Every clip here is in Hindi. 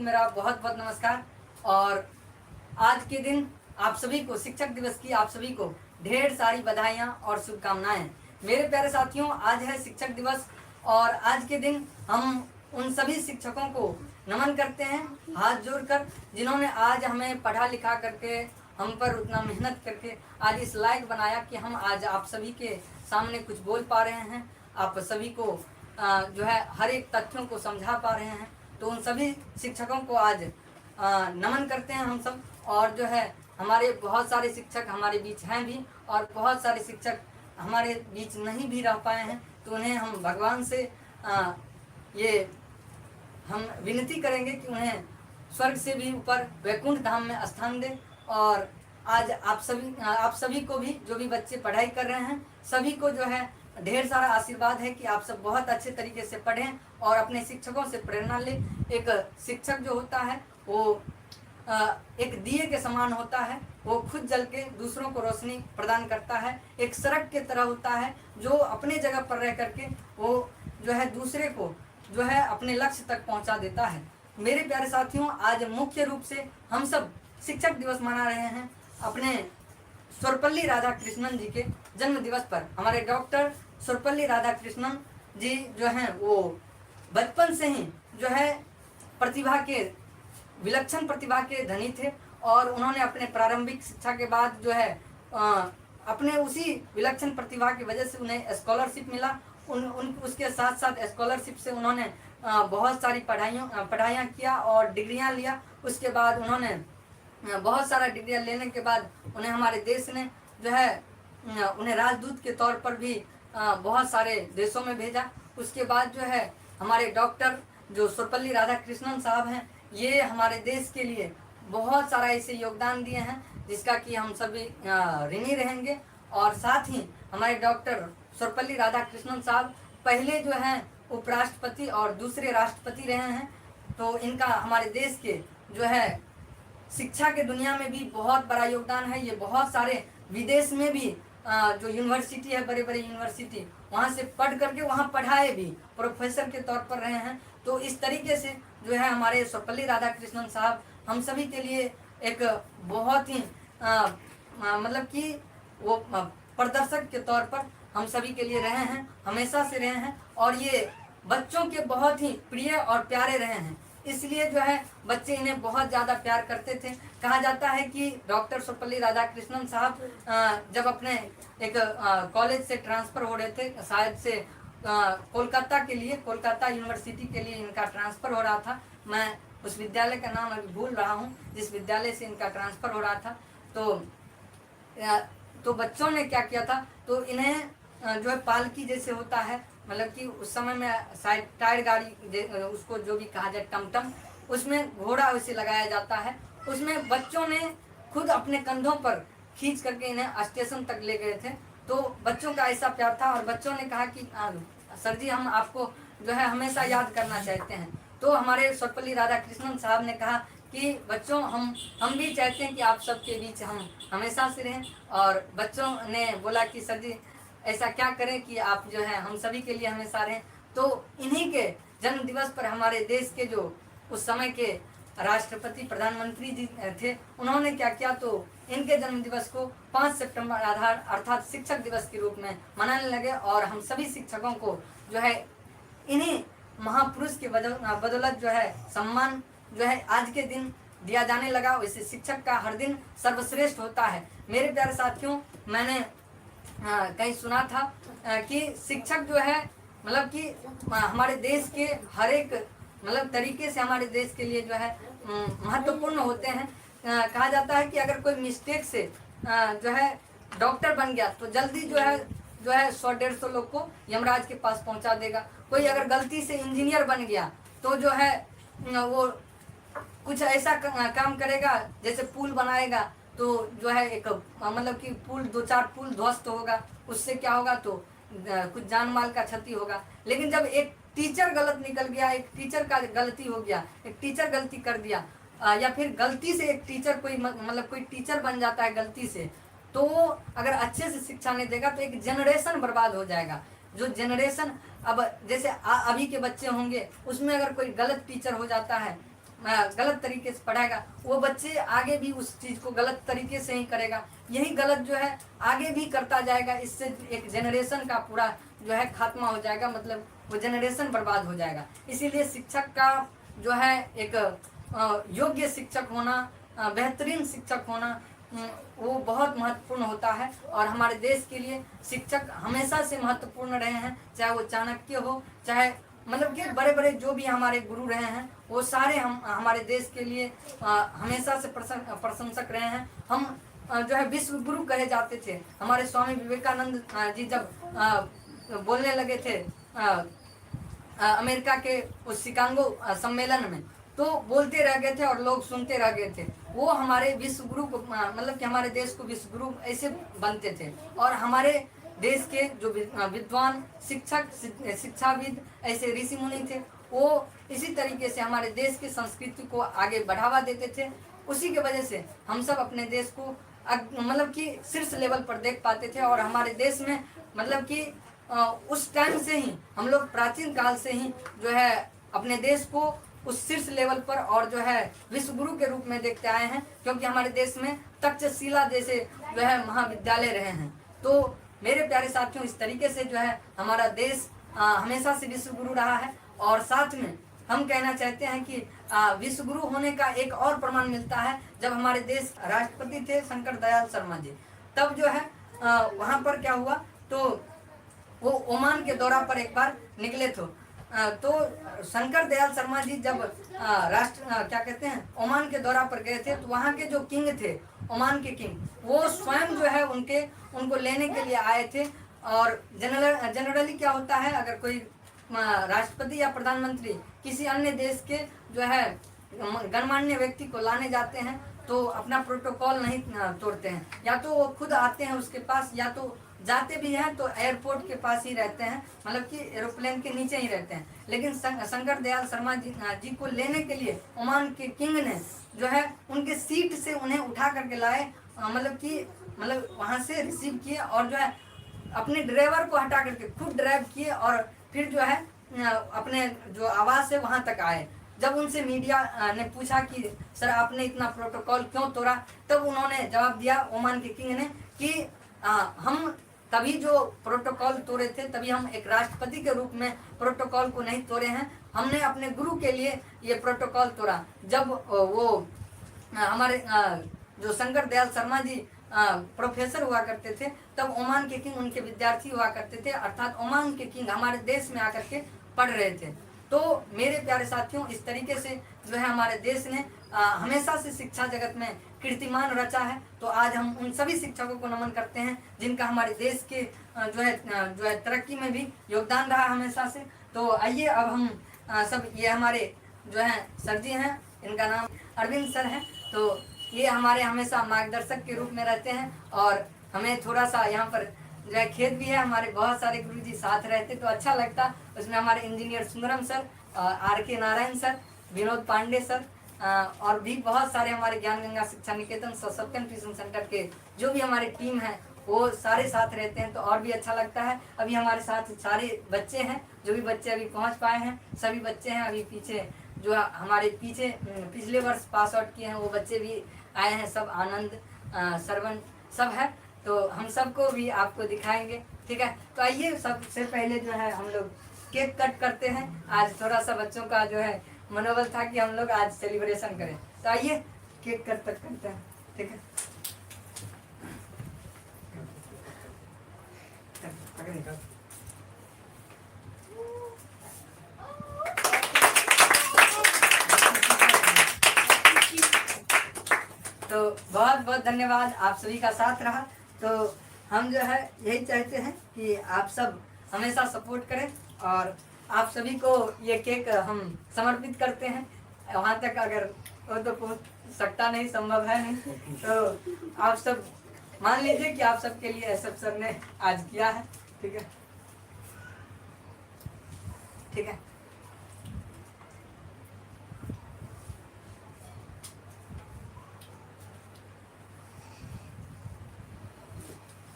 मेरा बहुत बहुत नमस्कार। और आज के दिन आप सभी को, शिक्षक दिवस की आप सभी को ढेर सारी बधाइयाँ और शुभकामनाएं। मेरे प्यारे साथियों, आज है शिक्षक दिवस और आज के दिन हम उन सभी शिक्षकों को नमन करते हैं हाथ जोड़कर, जिन्होंने आज हमें पढ़ा लिखा करके, हम पर उतना मेहनत करके आज इस लायक बनाया कि हम आज आप सभी के सामने कुछ बोल पा रहे हैं, आप सभी को जो है हर एक तथ्यों को समझा पा रहे हैं। तो उन सभी शिक्षकों को आज नमन करते हैं हम सब। और जो है हमारे बहुत सारे शिक्षक हमारे बीच हैं भी, और बहुत सारे शिक्षक हमारे बीच नहीं भी रह पाए हैं, तो उन्हें हम भगवान से ये हम विनती करेंगे कि उन्हें स्वर्ग से भी ऊपर वैकुंठ धाम में स्थान दे। और आज आप सभी को भी, जो भी बच्चे पढ़ाई कर रहे हैं, सभी को जो है ढेर सारा आशीर्वाद है कि आप सब बहुत अच्छे तरीके से पढ़ें और अपने शिक्षकों से प्रेरणा लें। एक शिक्षक जो होता है वो एक दिए के समान होता है, वो खुद जल के दूसरों को रोशनी प्रदान करता है। एक सड़क के तरह होता है जो अपने जगह पर रह करके वो जो है दूसरे को जो है अपने लक्ष्य तक पहुंचा देता है। मेरे प्यारे साथियों, आज मुख्य रूप से हम सब शिक्षक दिवस मना रहे हैं अपने सर्वपल्ली राधाकृष्णन जी के जन्म दिवस पर। हमारे डॉक्टर सर्वपल्ली राधाकृष्णन जी जो हैं वो बचपन से ही जो है प्रतिभा के, विलक्षण प्रतिभा के धनी थे, और उन्होंने अपने प्रारंभिक शिक्षा के बाद जो है अपने उसी विलक्षण प्रतिभा की वजह से उन्हें स्कॉलरशिप मिला। उसके साथ साथ स्कॉलरशिप से उन्होंने बहुत सारी पढ़ाइयाँ किया और डिग्रियाँ लिया। उसके बाद उन्होंने बहुत सारा डिग्रियाँ लेने के बाद उन्हें हमारे देश ने जो है उन्हें राजदूत के तौर पर भी बहुत सारे देशों में भेजा। उसके बाद जो है हमारे डॉक्टर जो सर्वपल्ली राधाकृष्णन साहब हैं, ये हमारे देश के लिए बहुत सारा ऐसे योगदान दिए हैं जिसका कि हम सभी ऋणी रहेंगे। और साथ ही हमारे डॉक्टर सर्वपल्ली राधाकृष्णन साहब पहले जो हैं उपराष्ट्रपति और दूसरे राष्ट्रपति रहे हैं। तो इनका हमारे देश के जो है शिक्षा के दुनिया में भी बहुत बड़ा योगदान है। ये बहुत सारे विदेश में भी जो यूनिवर्सिटी है, बड़े बड़े यूनिवर्सिटी, वहाँ से पढ़ करके वहाँ पढ़ाए भी, प्रोफेसर के तौर पर रहे हैं। तो इस तरीके से जो है हमारे सर्वपल्ली राधाकृष्णन साहब हम सभी के लिए एक बहुत ही मतलब कि वो प्रदर्शक के तौर पर हम सभी के लिए रहे हैं, हमेशा से रहे हैं, और ये बच्चों के बहुत ही प्रिय और प्यारे रहे हैं। इसलिए जो है बच्चे इन्हें बहुत ज़्यादा प्यार करते थे। कहा जाता है कि डॉक्टर सर्वपल्ली राधाकृष्णन साहब जब अपने एक कॉलेज से ट्रांसफ़र हो रहे थे, शायद से कोलकाता के लिए, कोलकाता यूनिवर्सिटी के लिए इनका ट्रांसफ़र हो रहा था। मैं उस विद्यालय का नाम अभी भूल रहा हूँ जिस विद्यालय से इनका ट्रांसफ़र हो रहा था। तो बच्चों ने क्या किया था, तो इन्हें जो है पालकी जैसे होता है, मतलब कि उस समय में शायद टायर गाड़ी उसको जो भी कहा जाए, टमटम, उसमें घोड़ा वैसे लगाया जाता है। उसमें बच्चों ने खुद अपने कंधों पर खींच करके इन्हें स्टेशन तक ले गए थे। तो बच्चों का ऐसा प्यार था और बच्चों ने कहा कि सर जी, हम आपको जो है हमेशा याद करना चाहते हैं। तो हमारे सर्वपल्ली राधाकृष्णन साहब ने कहा कि बच्चों, हम भी चाहते हैं कि आप सबके बीच हम हमेशा से रहें। और बच्चों ने बोला कि सर जी, ऐसा क्या करें कि आप जो है हम सभी के लिए हमेशा रहें। तो इन्हीं के जन्म दिवस पर हमारे देश के जो उस समय के राष्ट्रपति, प्रधानमंत्री जी थे, उन्होंने क्या किया, तो इनके जन्म दिवस को 5 सितंबर अर्थात शिक्षक दिवस के रूप में मनाने लगे। और हम सभी शिक्षकों को जो है इन्हीं महापुरुष के बदौलत जो है सम्मान जो है आज के दिन दिया जाने लगा। वैसे शिक्षक का हर दिन सर्वश्रेष्ठ होता है। मेरे प्यारे साथियों, मैंने कहीं सुना था कि शिक्षक जो है मतलब कि हमारे देश के हर एक मतलब तरीके से हमारे देश के लिए जो है महत्वपूर्ण होते हैं। कहा जाता है कि अगर कोई मिस्टेक से जो है डॉक्टर बन गया तो जल्दी जो है 100-150 लोग को यमराज के पास पहुंचा देगा। कोई अगर गलती से इंजीनियर बन गया तो जो है वो कुछ ऐसा काम करेगा, जैसे पुल बनाएगा, तो जो है एक मतलब कि पुल 2-4 पुल ध्वस्त होगा, उससे क्या होगा, तो कुछ जान माल का क्षति होगा। लेकिन जब एक टीचर गलत निकल गया, एक टीचर का गलती हो गया, एक टीचर गलती कर दिया, या फिर गलती से एक टीचर कोई टीचर बन जाता है गलती से, तो अगर अच्छे से शिक्षा नहीं देगा तो एक जनरेशन बर्बाद हो जाएगा। जो जनरेशन अब जैसे अभी के बच्चे होंगे, उसमें अगर कोई गलत टीचर हो जाता है गलत तरीके से पढ़ाएगा, वो बच्चे आगे भी उस चीज़ को गलत तरीके से ही करेगा, यही गलत जो है आगे भी करता जाएगा। इससे एक जनरेशन का पूरा जो है खात्मा हो जाएगा, मतलब वो जनरेशन बर्बाद हो जाएगा। इसीलिए शिक्षक का जो है एक योग्य शिक्षक होना, बेहतरीन शिक्षक होना वो बहुत महत्वपूर्ण होता है। और हमारे देश के लिए शिक्षक हमेशा से महत्वपूर्ण रहे हैं, चाहे वो चाणक्य हो, चाहे मतलब कि बड़े बड़े जो भी हमारे गुरु रहे हैं, वो सारे हम हमारे देश के लिए हमेशा से प्रशंसक रहे हैं। हम जो है विश्व गुरु कहे जाते थे। हमारे स्वामी विवेकानंद जी जब बोलने लगे थे अमेरिका के उस शिकागो सम्मेलन में, तो बोलते रह गए थे और लोग सुनते रह गए थे। वो हमारे विश्व गुरु को मतलब कि हमारे देश को विश्व गुरु ऐसे बनते थे। और हमारे देश के जो विद्वान शिक्षक शिक्षाविद ऐसे ऋषि मुनि थे, वो इसी तरीके से हमारे देश की संस्कृति को आगे बढ़ावा देते थे। उसी के वजह से हम सब अपने देश को मतलब कि शीर्ष लेवल पर देख पाते थे। और हमारे देश में मतलब कि उस टाइम से ही हम लोग प्राचीन काल से ही जो है अपने देश को उस शीर्ष लेवल पर और जो है विश्व गुरु के रूप में देखते आए हैं, क्योंकि हमारे देश में तक्षशिला जैसे जो है महाविद्यालय रहे हैं। तो मेरे प्यारे साथियों, इस तरीके से जो है हमारा देश हमेशा से विश्व गुरु रहा है। और साथ में हम कहना चाहते हैं कि विश्व गुरु होने का एक और प्रमाण मिलता है, जब हमारे देश राष्ट्रपति थे शंकर दयाल शर्मा जी, तब जो है वहाँ पर क्या हुआ, तो वो ओमान के दौरा पर एक बार निकले थे। तो शंकर दयाल शर्मा जी जब क्या कहते हैं ओमान के दौरा पर गए थे, तो वहाँ के जो किंग थे, ओमान के किंग, वो स्वयं जो है उनको लेने के लिए आए थे। और जनरली क्या होता है, अगर कोई राष्ट्रपति या प्रधानमंत्री किसी अन्य देश के जो है गणमान्य व्यक्ति को लाने जाते हैं, तो अपना प्रोटोकॉल नहीं तोड़ते हैं, या तो वो खुद आते हैं उसके पास, या तो जाते भी हैं तो एयरपोर्ट के पास ही रहते हैं, मतलब कि एरोप्लेन के नीचे ही रहते हैं। लेकिन शंकर दयाल शर्मा जी को लेने के लिए ओमान के किंग ने जो है उनके सीट से उन्हें उठा करके लाए, मतलब वहाँ से रिसीव किए, और जो है अपने ड्राइवर को हटा करके खुद ड्राइव किए, और फिर जो है अपने जो आवास है वहाँ तक आए। जब उनसे मीडिया ने पूछा कि सर आपने इतना प्रोटोकॉल क्यों तोड़ा, तब उन्होंने जवाब दिया ओमान के किंग ने कि हम तभी जो प्रोटोकॉल तोड़े थे, तभी हम एक राष्ट्रपति के रूप में प्रोटोकॉल को नहीं तोड़े हैं, हमने अपने गुरु के लिए ये प्रोटोकॉल तोड़ा। जब वो हमारे जो शंकर दयाल शर्मा जी प्रोफेसर हुआ करते थे, तब ओमान के किंग उनके विद्यार्थी हुआ करते थे, अर्थात ओमान के किंग हमारे देश में आकर के पढ़ रहे थे। तो मेरे प्यारे साथियों, इस तरीके से जो है हमारे देश ने हमेशा से शिक्षा जगत में कीर्तिमान रचा है। तो आज हम उन सभी शिक्षकों को नमन करते हैं जिनका हमारे देश के जो है तरक्की में भी योगदान रहा हमेशा से। तो आइए अब हम सब, ये हमारे जो है सर जी हैं, इनका नाम अरविंद सर है। तो ये हमारे हमेशा मार्गदर्शक के रूप में रहते हैं, और हमें थोड़ा सा यहाँ पर जो है खेत भी है, हमारे बहुत सारे गुरुजी साथ रहते तो अच्छा लगता। उसमें हमारे engineer Sundaram sir, RK Narayan sir, Vinod Pandey sir, और भी बहुत सारे हमारे ज्ञान गंगा शिक्षा निकेतन सत्यम ट्यूशन सेंटर के जो भी हमारे टीम है, वो सारे साथ रहते हैं, तो और भी अच्छा लगता है। अभी हमारे साथ सारे बच्चे हैं, जो भी बच्चे अभी पहुंच पाए हैं, सभी बच्चे हैं। अभी पीछे जो हमारे पीछे पिछले वर्ष पास आउट किए हैं, वो बच्चे भी आए हैं, सब आनंद सरवण सब है। तो हम सबको भी आपको दिखाएंगे, ठीक है। तो आइए, सबसे पहले जो है हम लोग केक कट करते हैं। आज थोड़ा सा बच्चों का जो है मनोबल था कि हम लोग आज सेलिब्रेशन करें, तो आइए केक कट करते हैं, ठीक है। तो बहुत बहुत धन्यवाद, आप सभी का साथ रहा। तो हम जो है यही चाहते हैं कि आप सब हमेशा सपोर्ट करें, और आप सभी को ये केक हम समर्पित करते हैं। वहाँ तक अगर वो तो पहुँच सकता नहीं, संभव है नहीं, तो आप सब मान लीजिए कि आप सबके लिए एसएफ सर ने आज किया है, ठीक है, ठीक है।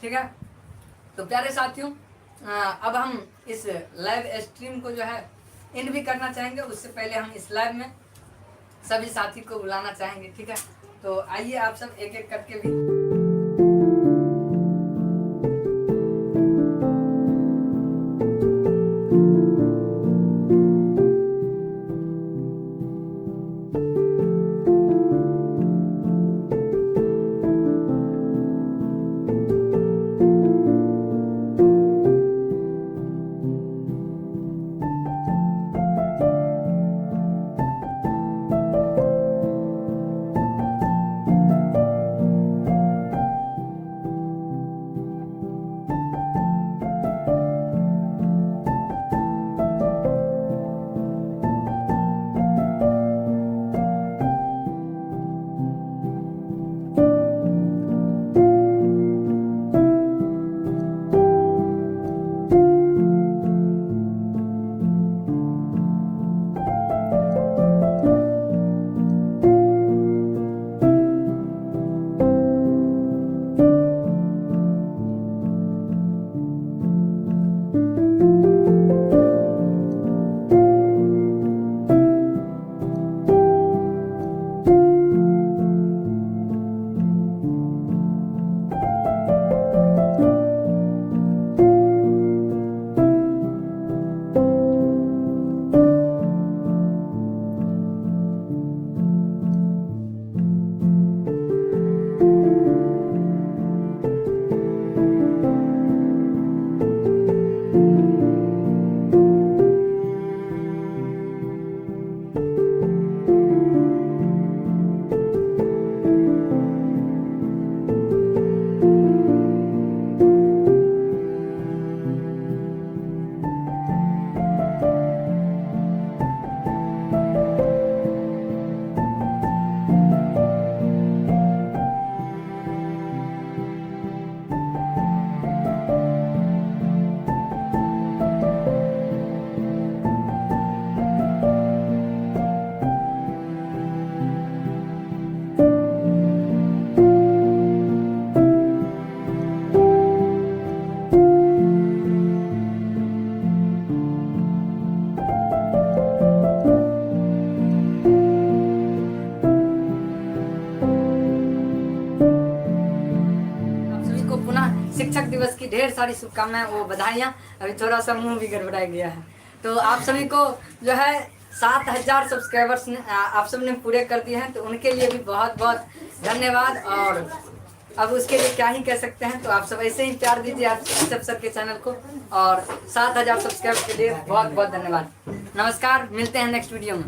ठीक है। तो प्यारे साथियों, अब हम इस लाइव स्ट्रीम को जो है एंड भी करना चाहेंगे। उससे पहले हम इस लाइव में सभी साथी को बुलाना चाहेंगे, ठीक है। तो आइए आप सब एक एक करके भी। शिक्षक दिवस की ढेर सारी शुभकामनाएं वो बधाइयाँ। अभी थोड़ा सा मुंह भी गड़बड़ा गया है। तो आप सभी को जो है 7,000 सब्सक्राइबर्स आप सब ने पूरे कर दिए हैं, तो उनके लिए भी बहुत बहुत धन्यवाद। और अब उसके लिए क्या ही कह सकते हैं, तो आप सब ऐसे ही प्यार दीजिए आप सब सर के चैनल को। और 7,000 सब्सक्राइबर के लिए बहुत बहुत धन्यवाद। नमस्कार, मिलते हैं नेक्स्ट वीडियो में।